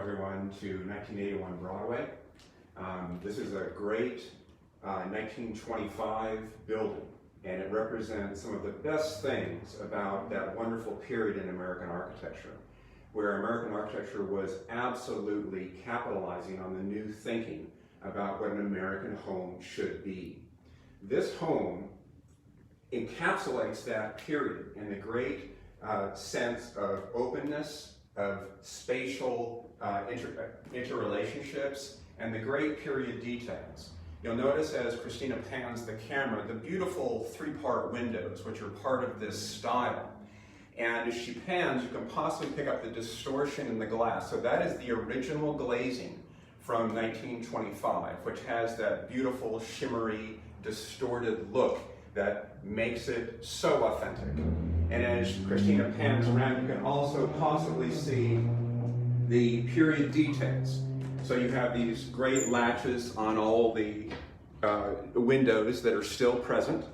everyone to 1981 Broadway. This is a great 1925 building, and it represents some of the best things about that wonderful period in American architecture, where American architecture was absolutely capitalizing on the new thinking about what an American home should be. This home encapsulates that period in the great sense of openness, of spatial interrelationships, and the great period details. You'll notice as Christina pans the camera, the beautiful three-part windows, which are part of this style. And as she pans, you can possibly pick up the distortion in the glass. So that is the original glazing from 1925, which has that beautiful, shimmery, distorted look that makes it so authentic. And as Christina pans around, you can also possibly see the period details. So you have these great latches on all the windows that are still present.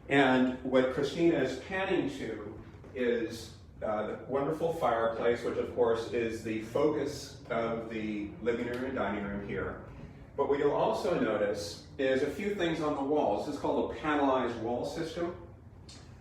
And what Christina is panning to is the wonderful fireplace, which of course is the focus of the living room and dining room here. But what you'll also notice is a few things on the walls. This is called a panelized wall system,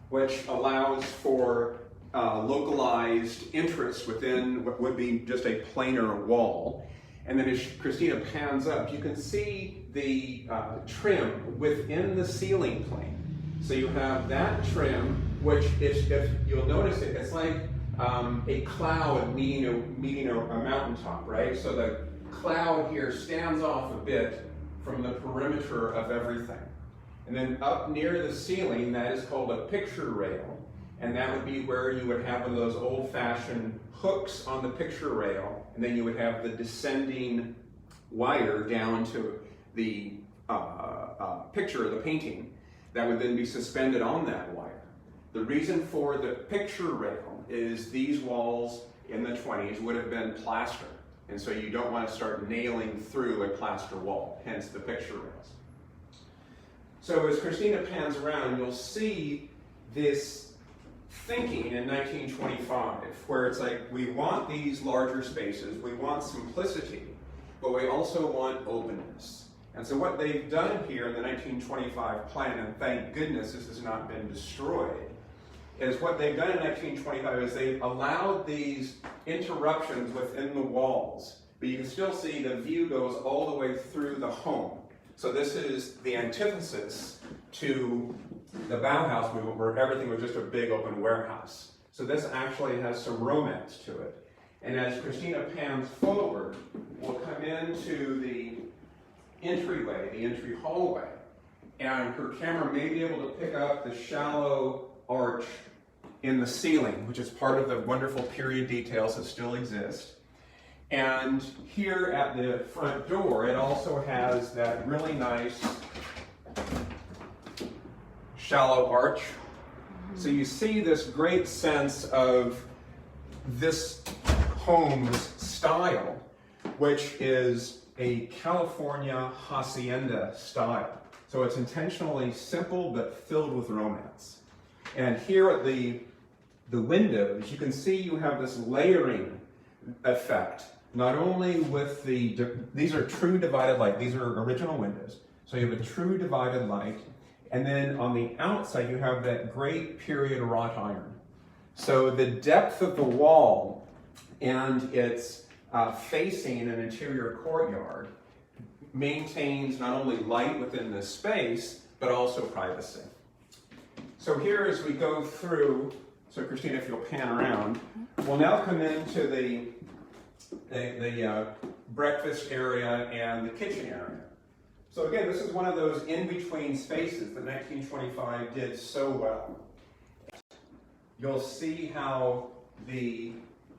which allows for localized interest within what would be just a planar wall. And then as Christina pans up, you can see the trim within the ceiling plane. So you have that trim, which is, if you'll notice it, it's like a cloud meeting a mountaintop, right? So the cloud here stands off a bit from the perimeter of everything. And then up near the ceiling, that is called a picture rail. And that would be where you would have one of those old-fashioned hooks on the picture rail, and then you would have the descending wire down to the picture, the painting, that would then be suspended on that wire. The reason for the picture rail is these walls in the 20s would have been plaster, and so you don't want to start nailing through a plaster wall, hence the picture rails. So as Christina pans around, you'll see this thinking in 1925, where it's like, we want these larger spaces, we want simplicity, but we also want openness. And so what they've done here in the 1925 plan, and thank goodness this has not been destroyed, is what they've done in 1925 is they've allowed these interruptions within the walls, but you can still see the view goes all the way through the home. So this is the antithesis to the Bauhaus movement, where everything was just a big open warehouse. So this actually has some romance to it. And as Christina pans forward, we'll come into the entryway, the entry hallway, and her camera may be able to pick up the shallow arch in the ceiling, which is part of the wonderful period details that still exist. And here at the front door, it also has that really nice shallow arch. So you see this great sense of this home's style, which is a California hacienda style. So it's intentionally simple but filled with romance. And here at the windows, you can see you have this layering effect, not only with these are true divided light, these are original windows. So you have a true divided light, and then on the outside you have that great period wrought iron. So the depth of the wall and its facing an interior courtyard maintains not only light within this space, but also privacy. So here as we go through, so Christina, if you'll pan around, we'll now come into the breakfast area and the kitchen area. So again, this is one of those in-between spaces that 1925 did so well. You'll see how the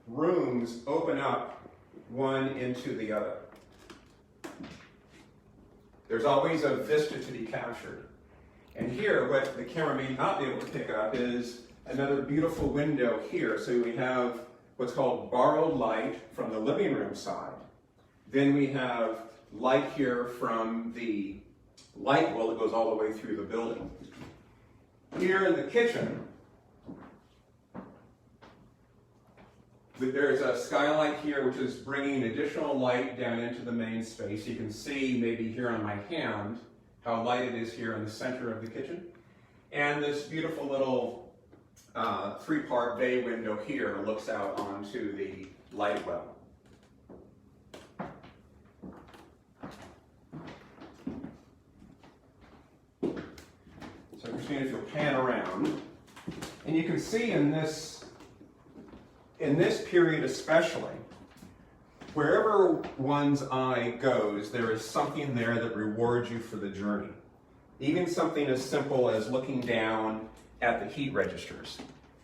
rooms open up one into the other. There's always a vista to be captured. And here, what the camera may not be able to pick up is another beautiful window here. So we have what's called borrowed light from the living room side. Then we have light here from the light well that goes all the way through the building. Here in the kitchen, There's a skylight here which is bringing additional light down into the main space. You can see maybe here on my hand how light it is here in the center of the kitchen. And this beautiful little three-part bay window here looks out onto the light well. So Christina, if you'll pan around, and you can see in this period especially, wherever one's eye goes, there is something there that rewards you for the journey. Even something as simple as looking down at the heat registers,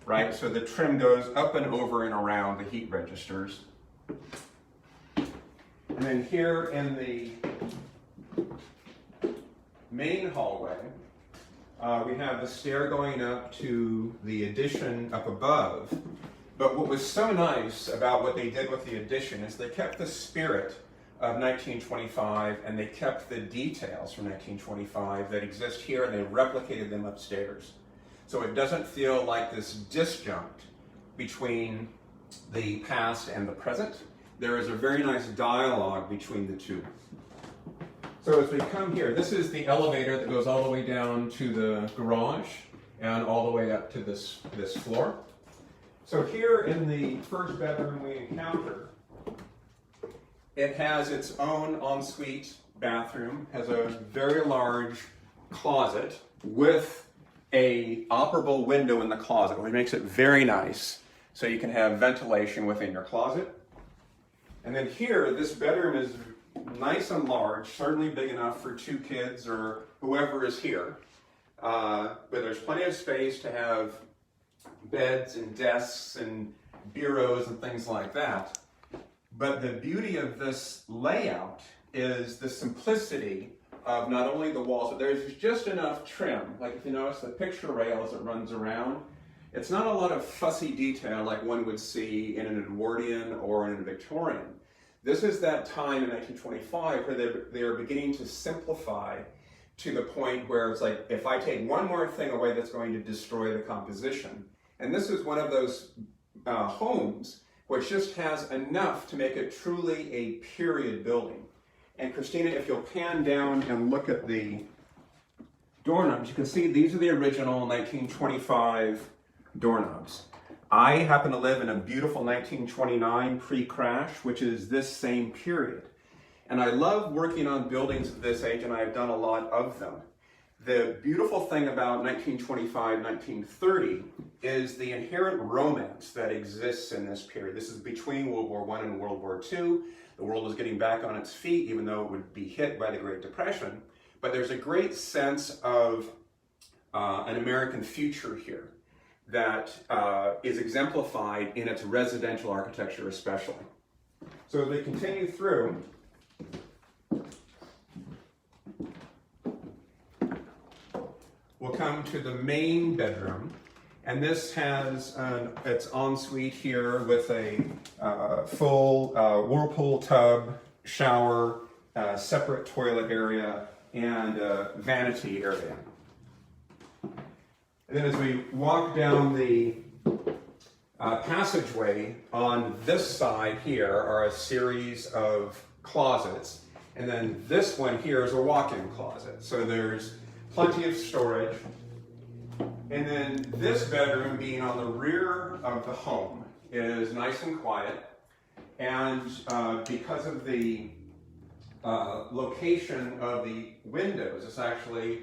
right? So the trim goes up and over and around the heat registers. And then here in the main hallway, we have the stair going up to the addition up above. But what was so nice about what they did with the addition is they kept the spirit of 1925 and they kept the details from 1925 that exist here and they replicated them upstairs. So it doesn't feel like this disjunct between the past and the present. There is a very nice dialogue between the two. So as we come here, this is the elevator that goes all the way down to the garage and all the way up to this floor. So here in the first bedroom we encounter, it has its own ensuite bathroom, has a very large closet with a operable window in the closet, which makes it very nice. So you can have ventilation within your closet. And then here, this bedroom is nice and large, certainly big enough for 2 kids or whoever is here. But there's plenty of space to have beds and desks and bureaus and things like that. But the beauty of this layout is the simplicity of not only the walls, but there's just enough trim. Like if you notice the picture rail as it runs around, it's not a lot of fussy detail like one would see in an Edwardian or in a Victorian. This is that time in 1925 where they're beginning to simplify to the point where it's like, if I take one more thing away, that's going to destroy the composition. And this is one of those homes which just has enough to make it truly a period building. And Christina, if you'll pan down and look at the doorknobs, you can see these are the original 1925 doorknobs. I happen to live in a beautiful 1929 pre-crash, which is this same period. And I love working on buildings of this age, and I've done a lot of them. The beautiful thing about 1925, 1930 is the inherent romance that exists in this period. This is between World War I and World War II. The world is getting back on its feet, even though it would be hit by the Great Depression. But there's a great sense of an American future here that is exemplified in its residential architecture especially. So as we continue through, we'll come to the main bedroom, and this has its ensuite here with a full whirlpool tub, shower, separate toilet area, and vanity area. And then as we walk down the passageway, on this side here are a series of closets, and then this one here is a walk-in closet. So there's plenty of storage. And then this bedroom, being on the rear of the home, is nice and quiet. And because of the location of the windows, it's actually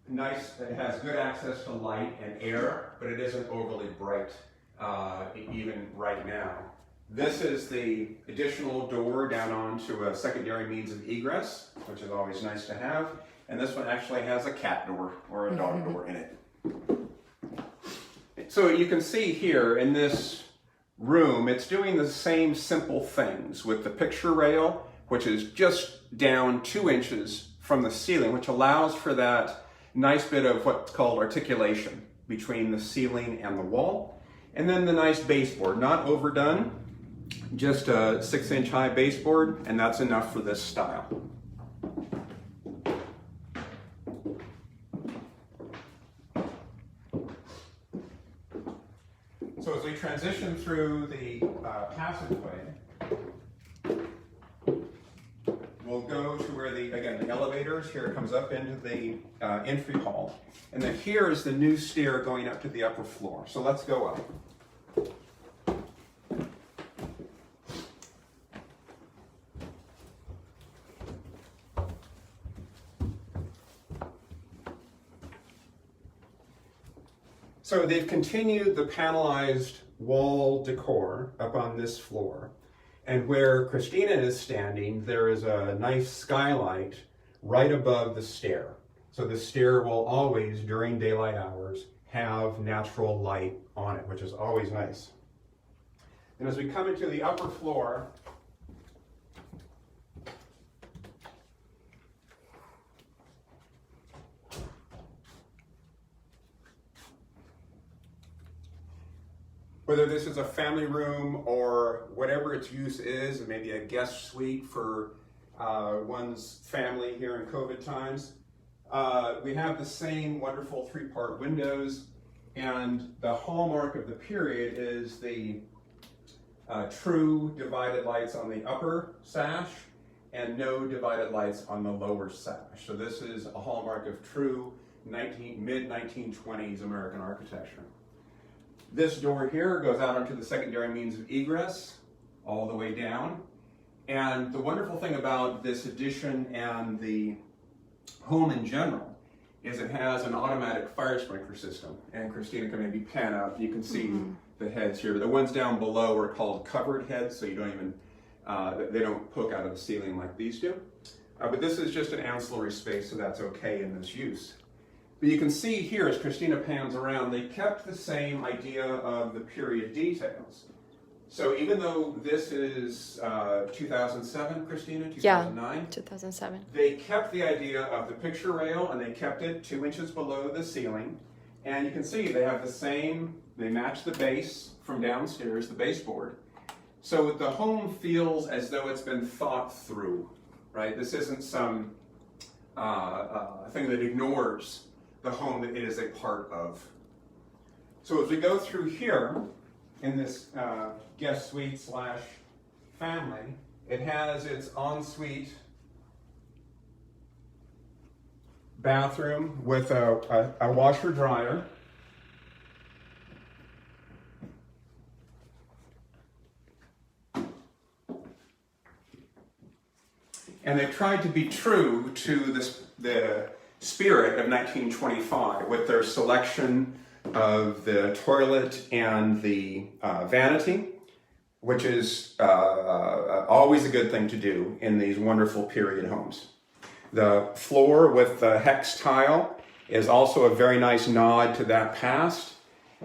nice. It has good access to light and air, but it isn't overly bright even right now. This is the additional door down onto a secondary means of egress, which is always nice to have. And this one actually has a cat door or a dog door in it. So you can see here in this room, it's doing the same simple things with the picture rail, which is just down 2 inches from the ceiling, which allows for that nice bit of what's called articulation between the ceiling and the wall. And then the nice baseboard, not overdone, just a 6-inch high baseboard, and that's enough for this style. So as we transition transition through the passageway, we'll go to where the elevators, here it comes up into the entry hall. And then here is the new stair going up to the upper floor. So let's go up. So they've continued the panelized wall decor up on this floor. And where Christina is standing, there is a nice skylight right above the stair. So the stair will always, during daylight hours, have natural light on it, which is always nice. And as we come into the upper floor, whether this is a family room or whatever its use is, maybe a guest suite for one's family here in COVID times, we have the same wonderful three-part windows, and the hallmark of the period is the true divided lights on the upper sash and no divided lights on the lower sash. So this is a hallmark of true mid-1920s American architecture. This door here goes out onto the secondary means of egress all the way down. And the wonderful thing about this addition and the home in general is it has an automatic fire sprinkler system. And Christina can maybe pan up. You can see the heads here. The ones down below are called covered heads, so you don't even, they don't poke out of the ceiling like these do. But this is just an ancillary space, so that's okay in this use. But you can see here, as Christina pans around, they kept the same idea of the period details. So even though this is 2007, Christina, 2009? Yeah, 2007. They kept the idea of the picture rail, and they kept it 2 inches below the ceiling. And you can see they have the same, they match the base from downstairs, the baseboard. So the home feels as though it's been thought through, right? This isn't some thing that ignores the home that it is a part of. So as we go through here, in this guest suite slash family, it has its ensuite bathroom with a washer dryer. And they've tried to be true to the spirit of 1925 with their selection of the toilet and the vanity, which is always a good thing to do in these wonderful period homes. The floor with the hex tile is also a very nice nod to that past,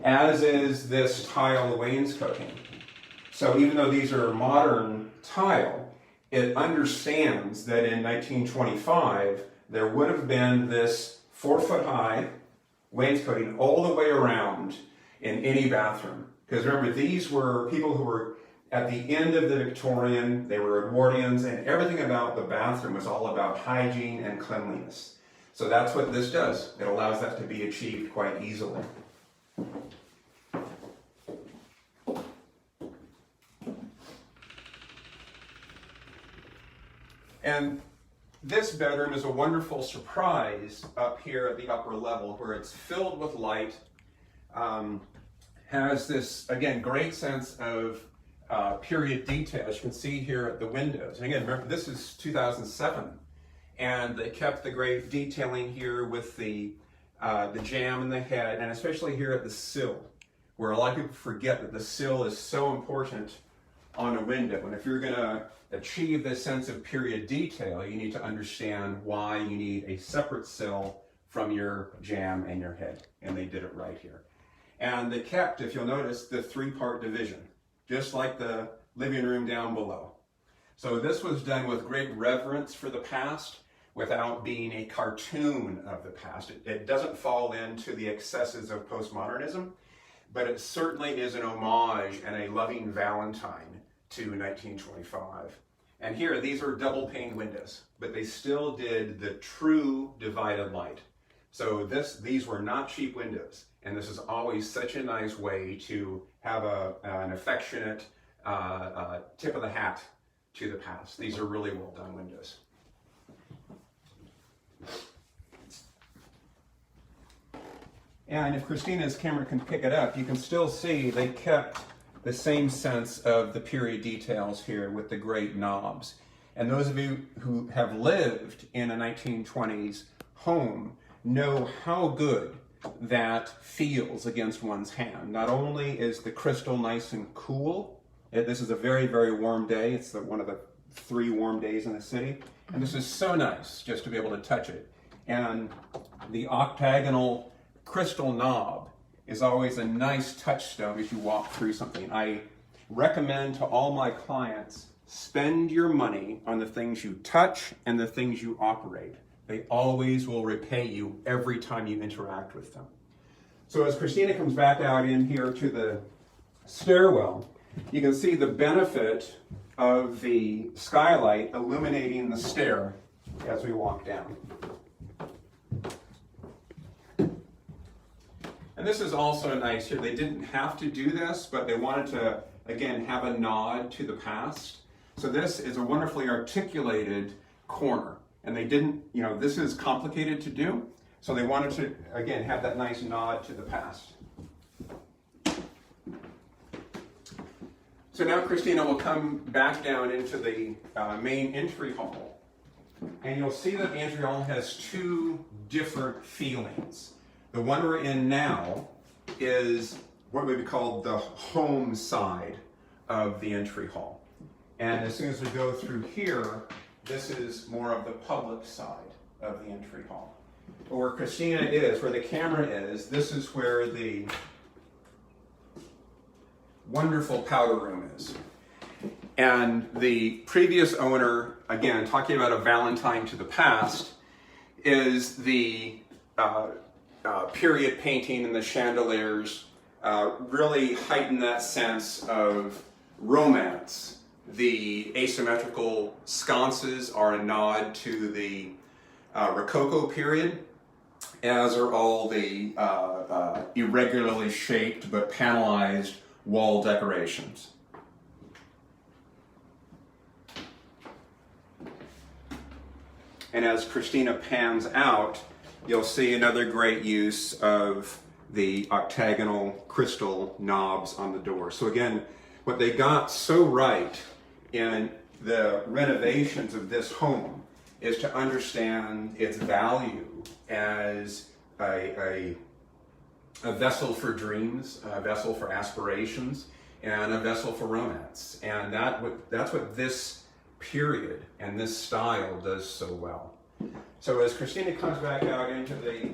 as is this tile wainscoting. So even though these are modern tile, it understands that in 1925 there would have been this 4-foot-high wainscoting all the way around in any bathroom. Because remember, these were people who were at the end of the Victorian, they were Edwardians, and everything about the bathroom was all about hygiene and cleanliness. So that's what this does. It allows that to be achieved quite easily. And this bedroom is a wonderful surprise up here at the upper level where it's filled with light, has this, again, great sense of period detail, as you can see here at the windows. And again, remember, this is 2007, and they kept the great detailing here with the jamb in the head, and especially here at the sill, where a lot of people forget that the sill is so important on a window. And if you're going to achieve this sense of period detail, you need to understand why you need a separate sill from your jamb and your head. And they did it right here. And they kept, if you'll notice, the 3-part division, just like the living room down below. So this was done with great reverence for the past without being a cartoon of the past. It doesn't fall into the excesses of postmodernism, but it certainly is an homage and a loving Valentine to 1925. And here, these are double pane windows, but they still did the true divided light. So these were not cheap windows. And this is always such a nice way to have an affectionate tip of the hat to the past. These are really well done windows. And if Christina's camera can pick it up, you can still see they kept the same sense of the period details here with the great knobs. And those of you who have lived in a 1920s home know how good that feels against one's hand. Not only is the crystal nice and cool, this is a very, very warm day. It's one of the 3 warm days in the city. And this is so nice just to be able to touch it. And the octagonal crystal knob is always a nice touchstone as you walk through something. I recommend to all my clients, spend your money on the things you touch and the things you operate. They always will repay you every time you interact with them. So as Christina comes back out in here to the stairwell, you can see the benefit of the skylight illuminating the stair as we walk down. And this is also nice here. They didn't have to do this, but they wanted to, again, have a nod to the past. So this is a wonderfully articulated corner. And they didn't, this is complicated to do. So they wanted to, again, have that nice nod to the past. So now Christina will come back down into the main entry hall. And you'll see that the entry hall has 2 different feelings. The one we're in now is what would be called the home side of the entry hall. And as soon as we go through here, this is more of the public side of the entry hall. But where Christina is, where the camera is, this is where the wonderful powder room is. And the previous owner, again, talking about a Valentine to the past, is the period painting and the chandeliers really heighten that sense of romance. The asymmetrical sconces are a nod to the Rococo period, as are all the irregularly shaped but panelized wall decorations. And as Christina pans out, you'll see another great use of the octagonal crystal knobs on the door. So again, what they got so right in the renovations of this home is to understand its value as a vessel for dreams, a vessel for aspirations, and a vessel for romance. And that's what this period and this style does so well. So as Christina comes back out into the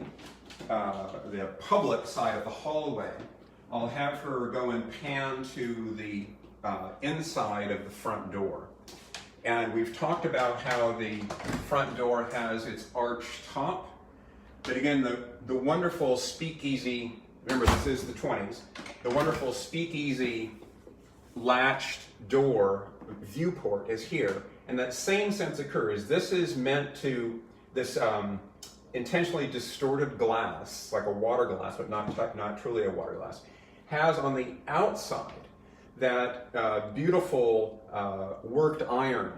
public side of the hallway, I'll have her go and pan to the inside of the front door. And we've talked about how the front door has its arched top. But again, the wonderful speakeasy, remember this is the 20s, the wonderful speakeasy latched door viewport is here. And that same sense occurs. This is meant to, this intentionally distorted glass, like a water glass, but not truly a water glass, has on the outside that beautiful worked iron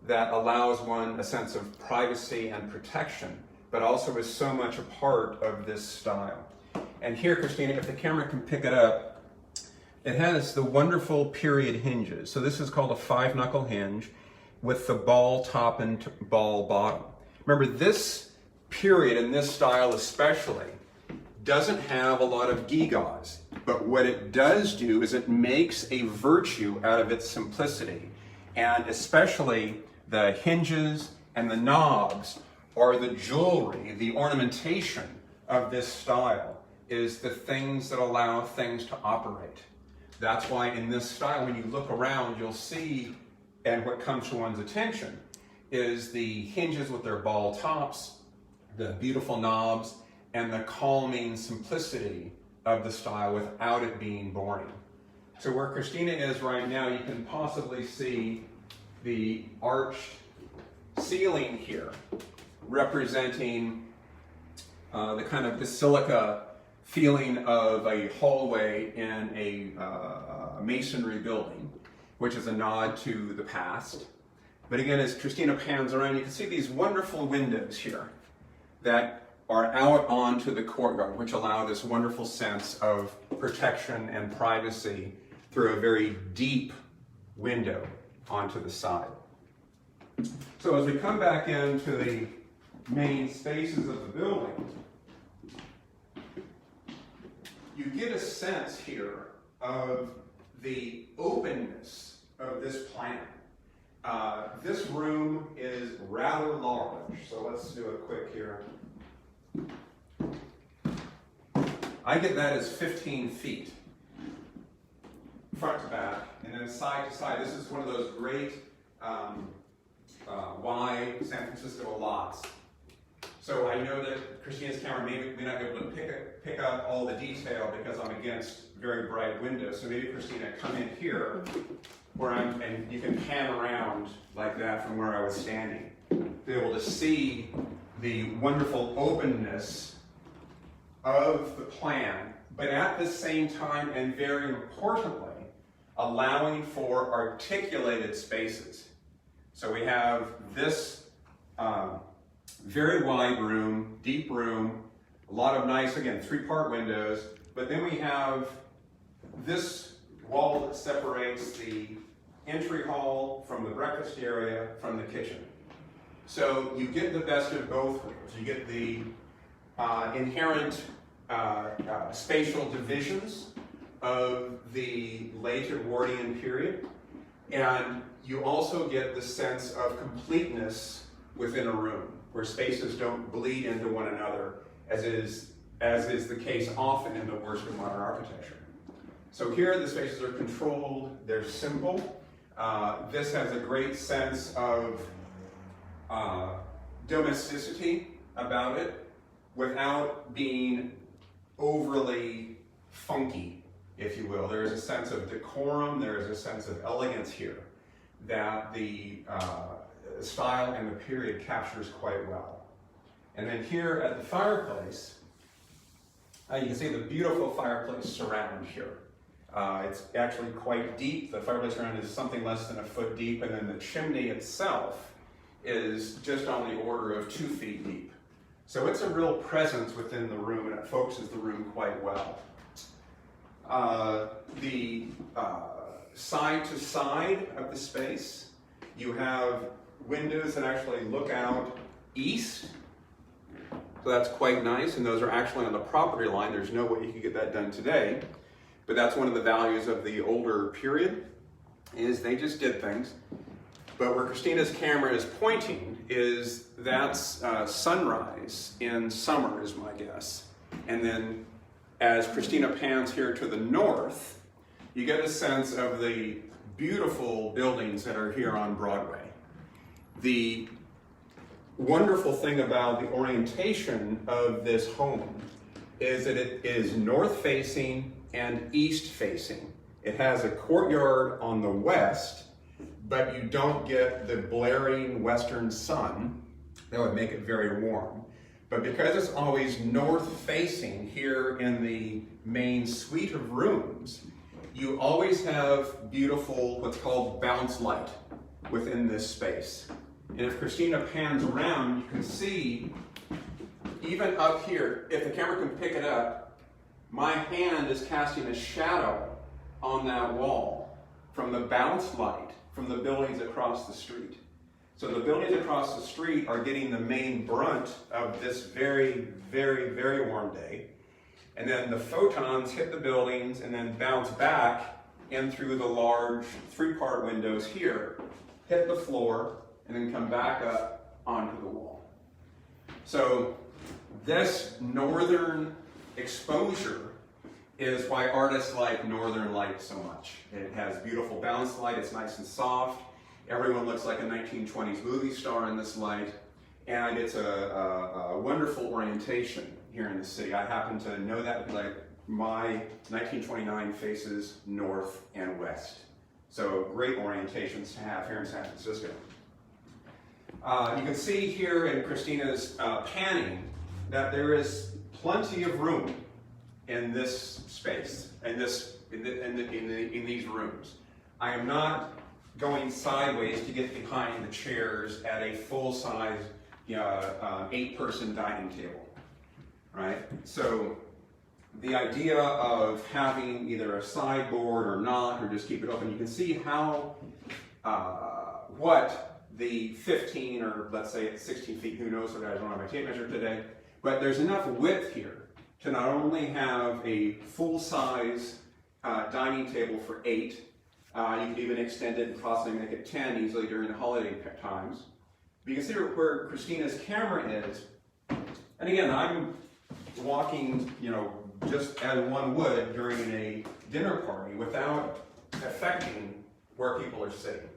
that allows one a sense of privacy and protection, but also is so much a part of this style. And here, Christina, if the camera can pick it up, it has the wonderful period hinges. So this is called a 5-knuckle hinge with the ball top and ball bottom. Remember, this period and this style especially doesn't have a lot of gewgaws, but what it does do is it makes a virtue out of its simplicity. And especially the hinges and the knobs are the jewelry, the ornamentation of this style is the things that allow things to operate. That's why in this style, when you look around, you'll see, and what comes to one's attention is the hinges with their ball tops, the beautiful knobs, and the calming simplicity of the style without it being boring. So where Christina is right now, you can possibly see the arched ceiling here, representing the kind of basilica feeling of a hallway in a masonry building, which is a nod to the past. But again, as Christina pans around, you can see these wonderful windows here that are out onto the courtyard, which allow this wonderful sense of protection and privacy through a very deep window onto the side. So as we come back into the main spaces of the building, you get a sense here of the openness of this plan. This room is rather large, so let's do it quick here. I get that as 15 feet, front to back, and then side to side. This is one of those great wide San Francisco lots. So I know that Christina's camera may not be able to pick up all the detail because I'm against very bright windows. So maybe Christina, come in here where and you can pan around like that from where I was standing. Be able to see the wonderful openness of the plan, but at the same time, and very importantly, allowing for articulated spaces. So we have this very wide room, deep room, a lot of nice, again, 3-part windows, but then we have this wall that separates the entry hall from the breakfast area from the kitchen. So you get the best of both worlds. You get the inherent spatial divisions of the late Edwardian period, and you also get the sense of completeness within a room, where spaces don't bleed into one another, as is the case often in the worst of modern architecture. So here the spaces are controlled, they're simple. This has a great sense of domesticity about it without being overly funky, if you will. There is a sense of decorum, there is a sense of elegance here that the style and the period captures quite well. And then here at the fireplace, you can see the beautiful fireplace surround here. It's actually quite deep. The fireplace surround is something less than a foot deep, and then the chimney itself is just on the order of 2 feet deep. So it's a real presence within the room, and it focuses the room quite well. The side to side of the space, you have windows that actually look out east. So that's quite nice, and those are actually on the property line. There's no way you could get that done today. But that's one of the values of the older period, is they just did things. But where Christina's camera is pointing is that's sunrise in summer, is my guess. And then as Christina pans here to the north, you get a sense of the beautiful buildings that are here on Broadway. The wonderful thing about the orientation of this home is that it is north-facing and east-facing. It has a courtyard on the west, but you don't get the blaring western sun that would make it very warm. But because it's always north-facing here in the main suite of rooms, you always have beautiful, what's called bounce light within this space. And if Christina pans around, you can see, even up here, if the camera can pick it up, my hand is casting a shadow on that wall from the bounce light from the buildings across the street. So the buildings across the street are getting the main brunt of this very, very, very warm day. And then the photons hit the buildings and then bounce back in through the large 3-part windows here, hit the floor, and then come back up onto the wall. So this northern exposure is why artists like northern light so much. It has beautiful bounce light, it's nice and soft. Everyone looks like a 1920s movie star in this light, and it's a wonderful orientation here in the city. I happen to know that because my 1929 faces north and west. So great orientations to have here in San Francisco. You can see here in Christina's panning that there is plenty of room in this space, in these rooms. I am not going sideways to get behind the chairs at a full-size 8-person dining table, right? So the idea of having either a sideboard or not, or just keep it open, you can see how, what the 15 or let's say it's 16 feet, who knows what, I don't have my tape measure today, but there's enough width here to not only have a full-size dining table for 8, you can even extend it and possibly make it 10 easily during the holiday times. But you can see where Christina's camera is, and again, I'm walking, just as one would during a dinner party without affecting where people are sitting.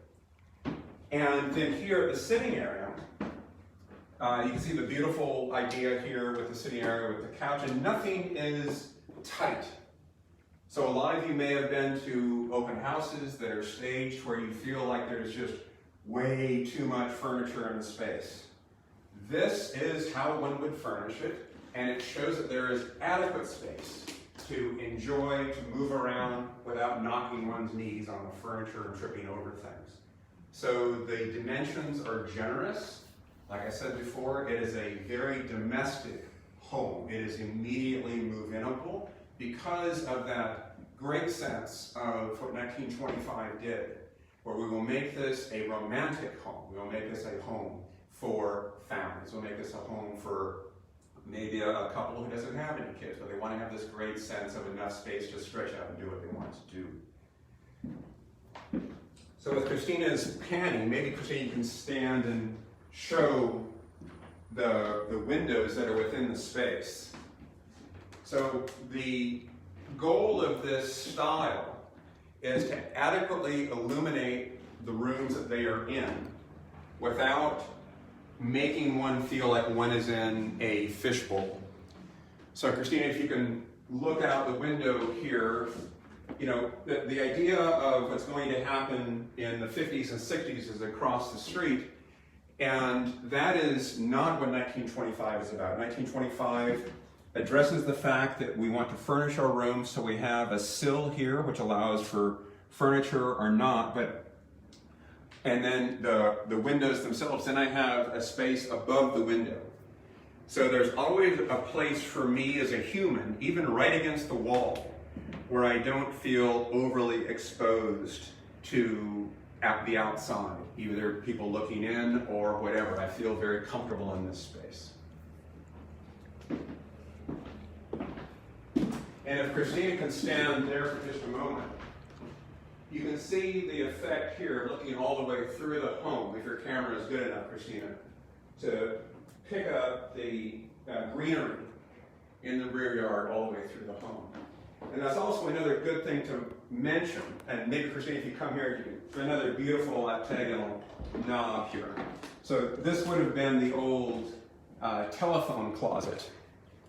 And then here at the sitting area, you can see the beautiful idea here with the sitting area with the couch, and nothing is tight. So a lot of you may have been to open houses that are staged where you feel like there's just way too much furniture in the space. This is how one would furnish it, and it shows that there is adequate space to enjoy, to move around without knocking one's knees on the furniture and tripping over things. So the dimensions are generous. Like I said before, it is a very domestic home. It is immediately move-inable because of that great sense of what 1925 did, where we will make this a romantic home. We will make this a home for families. We'll make this a home for maybe a couple who doesn't have any kids, but they want to have this great sense of enough space to stretch out and do what they want to do. So with Christina's panning, maybe Christina, you can stand and show the windows that are within the space. So the goal of this style is to adequately illuminate the rooms that they are in without making one feel like one is in a fishbowl. So Christina, if you can look out the window here, the idea of what's going to happen in the 50s and 60s is across the street, and that is not what 1925 is about. 1925 addresses the fact that we want to furnish our rooms so we have a sill here which allows for furniture or not, and then the windows themselves. Then I have a space above the window. So there's always a place for me as a human, even right against the wall, where I don't feel overly exposed to the outside, either people looking in or whatever. I feel very comfortable in this space. And if Christina can stand there for just a moment, you can see the effect here, looking all the way through the home, if your camera is good enough, Christina, to pick up the greenery in the rear yard all the way through the home. And that's also another good thing to mention, and maybe Christina, if you come here, another beautiful octagonal knob here. So this would have been the old telephone closet,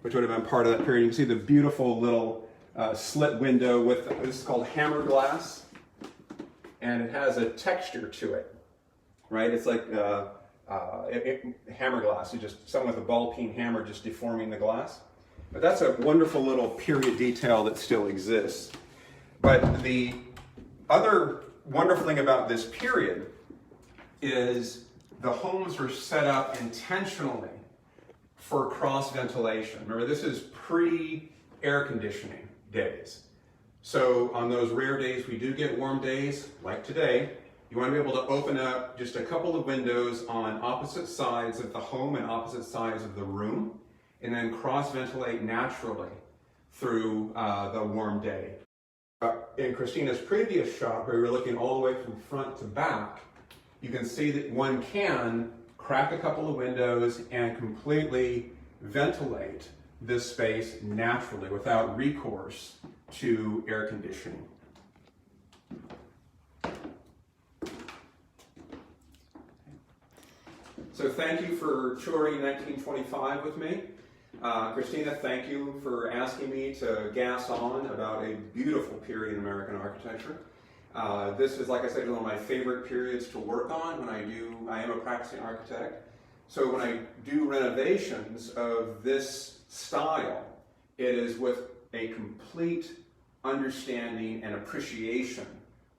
which would have been part of that period. You can see the beautiful little slit window with, this is called hammer glass, and it has a texture to it, right? It's like hammer glass, you just, someone with a ball-peen hammer just deforming the glass. But that's a wonderful little period detail that still exists. But the other wonderful thing about this period is the homes were set up intentionally for cross ventilation. Remember, this is pre-air conditioning days. So on those rare days we do get warm days, like today, you want to be able to open up just a couple of windows on opposite sides of the home and opposite sides of the room, and then cross-ventilate naturally through the warm day. In Christina's previous shot, where we were looking all the way from front to back, you can see that one can crack a couple of windows and completely ventilate this space naturally without recourse to air conditioning. So thank you for touring 1925 with me. Christina, thank you for asking me to gas on about a beautiful period in American architecture. This is, like I said, one of my favorite periods to work on when I am a practicing architect. So when I do renovations of this style, it is with a complete understanding and appreciation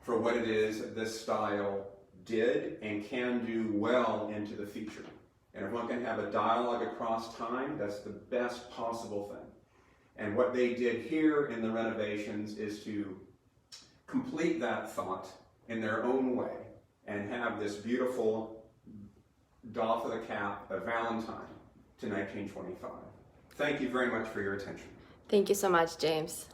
for what it is that this style did and can do well into the future. And if one can have a dialogue across time, that's the best possible thing. And what they did here in the renovations is to complete that thought in their own way and have this beautiful doff of the cap, a Valentine to 1925. Thank you very much for your attention. Thank you so much, James.